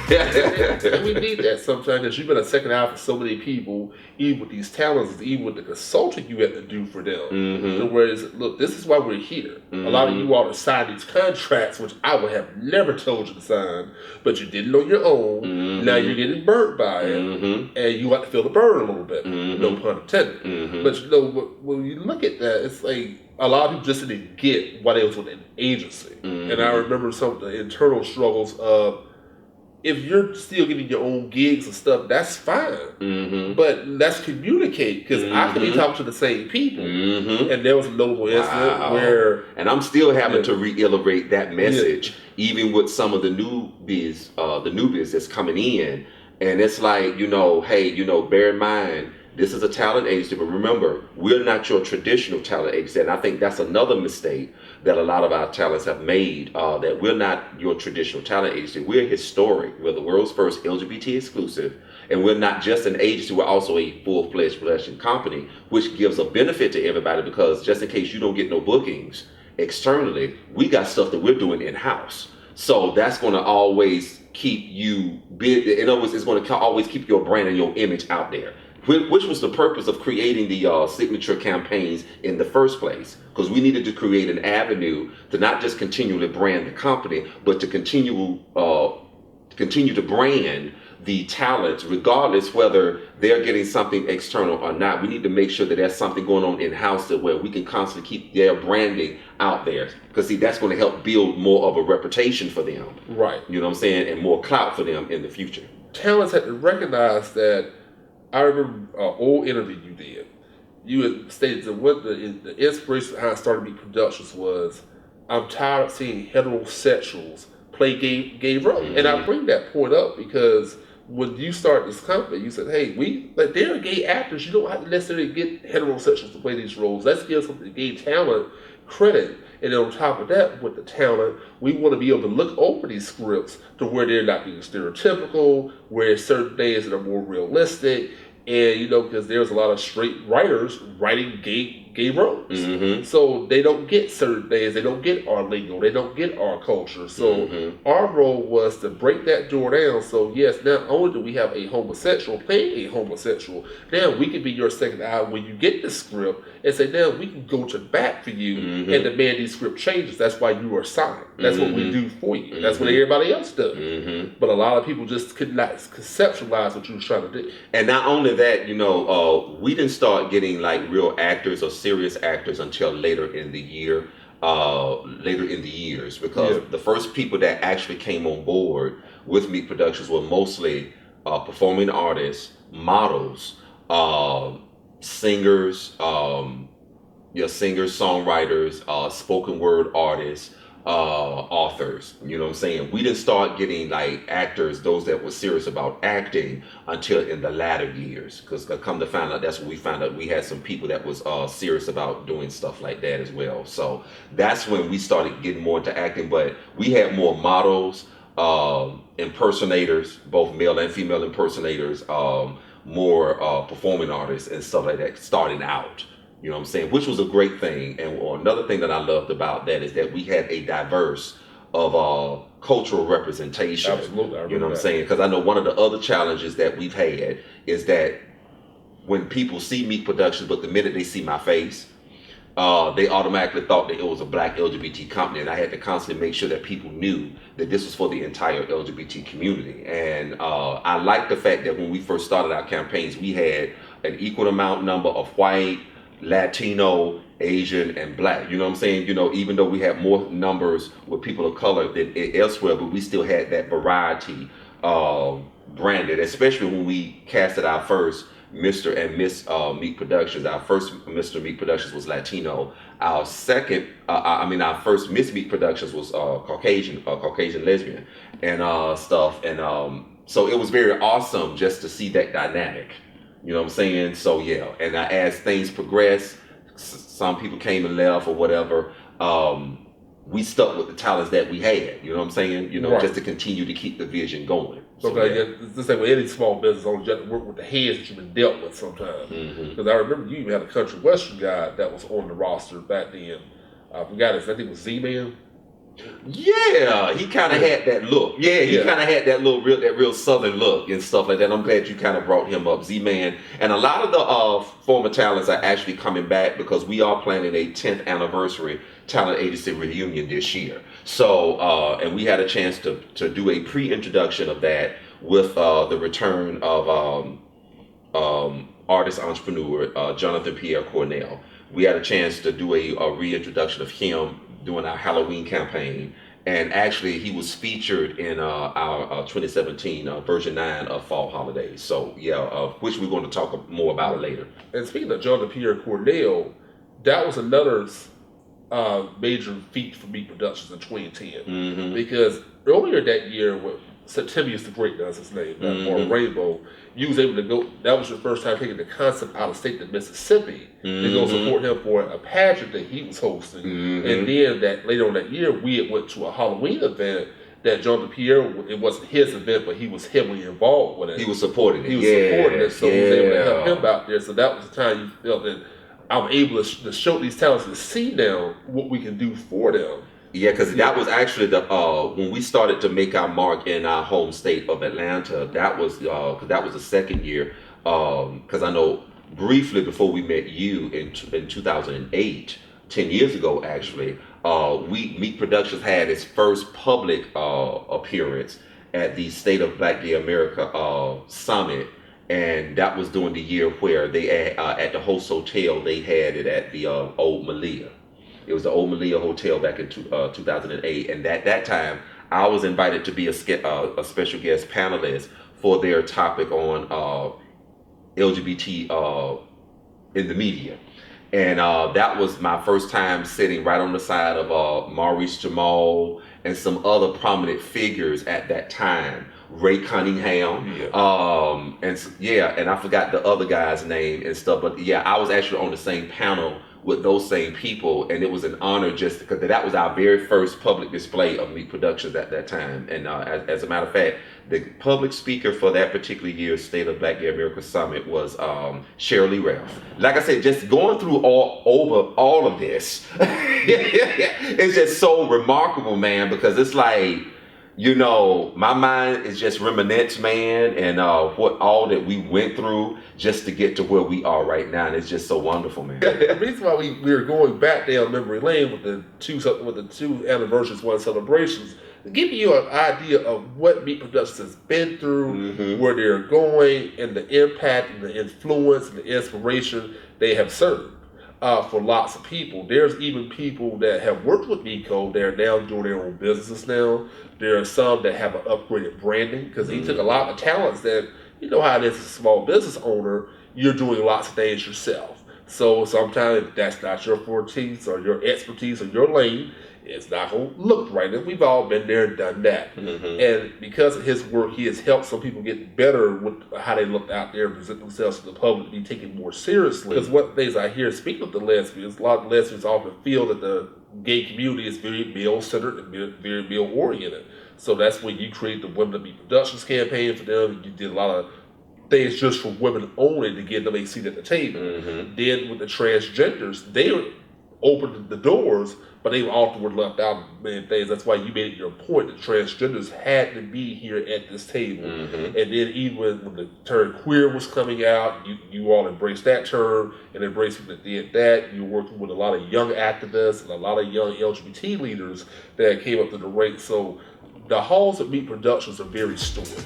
And we need that sometimes because you've been a second eye for so many people, even with these talents, even with the consulting you have to do for them. Mm-hmm. Whereas, look, this is why we're here. Mm-hmm. A lot of you all have signed these contracts, which I would have never told you to sign, but you did it on your own. Mm-hmm. Now you're getting burnt by it, mm-hmm. and you have to feel the burn a little bit. Mm-hmm. No pun intended. Mm-hmm. But you know, when you look at that, it's like a lot of people just didn't get why they was with an agency. Mm-hmm. And I remember some of the internal struggles of, if you're still getting your own gigs and stuff, that's fine. Mm-hmm. But let's communicate, because I could be talking to the same people. Mm-hmm. And there was a notable incident where... And I'm still having to reiterate that message, even with some of the newbies that's coming in. And it's like, you know, hey, you know, bear in mind, this is a talent agency, but remember, we're not your traditional talent agency. And I think that's another mistake that a lot of our talents have made, that we're not your traditional talent agency. We're historic. We're the world's first LGBT exclusive. And we're not just an agency, we're also a full-fledged production company, which gives a benefit to everybody, because just in case you don't get no bookings externally, we got stuff that we're doing in-house. So that's going to always keep you big. In other words, it's going to always keep your brand and your image out there, which was the purpose of creating the signature campaigns in the first place, because we needed to create an avenue to not just continually brand the company, but to continue to brand the talents, regardless whether they're getting something external or not. We need to make sure that there's something going on in-house that where we can constantly keep their branding out there, because see, that's going to help build more of a reputation for them. Right. You know what I'm saying? And more clout for them in the future. Talents had to recognize that. I remember an old interview you did. You had stated that what the inspiration behind starting Meak Productions was, I'm tired of seeing heterosexuals play gay roles. Mm-hmm. And I bring that point up because when you start this company, you said, hey, they're gay actors. You don't have to necessarily get heterosexuals to play these roles. Let's give some of the gay talent credit. And on top of that, with the talent, we want to be able to look over these scripts to where they're not being stereotypical, where certain things that are more realistic. And, you know, because there's a lot of straight writers writing gay roles. Mm-hmm. So they don't get certain things. They don't get our lingo. They don't get our culture. So our role was to break that door down. So, yes, not only do we have a homosexual playing a homosexual, now we can be your second eye when you get the script and say, now we can go to bat for you and demand these script changes. That's why you are signed. That's what we do for you. That's what everybody else does. But a lot of people just could not conceptualize what you were trying to do. And not only that, you know, we didn't start getting like real actors or serious actors until later in the year, because the first people that actually came on board with Meak Productions were mostly performing artists, models, singers, songwriters, spoken word artists, authors. You know what I'm saying? We didn't start getting like actors, those that were serious about acting, until in the latter years, because come to find out, that's what we found out. We had some people that was serious about doing stuff like that as well. So that's when we started getting more into acting. But we had more models, impersonators, both male and female impersonators, more performing artists and stuff like that starting out. You know what I'm saying? Which was a great thing. And another thing that I loved about that is that we had a diverse of cultural representation. Absolutely. You know what I'm saying? Because I know one of the other challenges that we've had is that when people see Meak Productions, but the minute they see my face, they automatically thought that it was a black LGBT company. And I had to constantly make sure that people knew that this was for the entire LGBT community. And I like the fact that when we first started our campaigns, we had an equal amount number of white, Latino, Asian, and black. You know what I'm saying? You know, even though we had more numbers with people of color than elsewhere, but we still had that variety branded, especially when we casted our first Mr. and Miss Meak Productions. Our first Mr. Meak Productions was Latino. Our second, our first Miss Meak Productions was Caucasian lesbian and stuff. And so it was very awesome just to see that dynamic. You know what I'm saying? So yeah, and as things progressed, some people came and left or whatever. We stuck with the talents that we had. You know what I'm saying? You know, right. Just to continue to keep the vision going. So it's the same with any small business. Only you have to work with the heads that you've been dealt with sometimes. Because I remember you even had a country western guy that was on the roster back then. I forgot his. I think it was Z-Man. Yeah, he kind of had that look. Yeah, he kind of had that real southern look and stuff like that. I'm glad you kind of brought him up, Z-Man. And a lot of the former talents are actually coming back because we are planning a 10th anniversary talent agency reunion this year. So, and we had a chance to do a pre-introduction of that with the return of artist entrepreneur Jonathan Pierre Cornell. We had a chance to do a reintroduction of him during our Halloween campaign, and actually he was featured in our 2017 version 9 of Fall Holidays. So yeah, which we're going to talk more about later. And speaking of Jonathan Pierre Cornell, that was another major feat for Meak Productions in 2010, because earlier that year, with Septimius the Great, that's his name, or Rainbow, you was able to go. That was your first time taking the concept out of state to Mississippi to go support him for a pageant that he was hosting. And then that later on that year, we had went to a Halloween event that Jonathan Pierre. It wasn't his event, but he was heavily involved with it. He was supporting it. He was supporting it, so he was able to help him out there. So that was the time you felt that I'm able to show these talents to see now what we can do for them. Yeah, because that was actually the when we started to make our mark in our home state of Atlanta. That was because that was the second year. Because I know briefly before we met you in 2008, 10 years ago actually, Meak Productions had its first public appearance at the State of Black Gay America Summit. And that was during the year where they at the host hotel, they had it at the Old Malia. It was the Old Malia Hotel back in 2008, and at that time, I was invited to be a special guest panelist for their topic on LGBT in the media. And that was my first time sitting right on the side of Maurice Jamal and some other prominent figures at that time. Ray Cunningham, and I forgot the other guy's name and stuff, but yeah, I was actually on the same panel with those same people, and it was an honor just because that was our very first public display of Meak Productions at that time. And as a matter of fact, the public speaker for that particular year's State of Black Gay America Summit was Shirley Ralph. Like I said, just going through all of this, it's just so remarkable, man, because it's like, you know, my mind is just reminiscence, man, and what all that we went through just to get to where we are right now, and it's just so wonderful, man. The reason why we were going back down memory lane with the two anniversaries, one celebrations, to give you an idea of what Meak Productions has been through, where they're going, and the impact and the influence and the inspiration they have served. For lots of people. There's even people that have worked with Miko. They're now doing their own businesses now. There are some that have an upgraded branding because he took a lot of talents that, you know how it is as a small business owner, you're doing lots of things yourself. So sometimes if that's not your forte or your expertise or your lane, it's not going to look right. And we've all been there and done that. And because of his work, he has helped some people get better with how they look out there and present themselves to the public, be taken more seriously. Because what things I hear, speaking of the lesbians, a lot of lesbians often feel that the gay community is very male-centered and very male-oriented. So that's when you create the Women of Meak Productions campaign for them. You did a lot of things just for women only to get them a seat at the table. Then with the transgenders, they opened the doors, but they were often left out of many things. That's why you made it your point that transgenders had to be here at this table. And then even when the term queer was coming out, you all embraced that term and embraced people that did that. You were working with a lot of young activists and a lot of young LGBT leaders that came up to the ranks. So the halls of Meak Productions are very storied.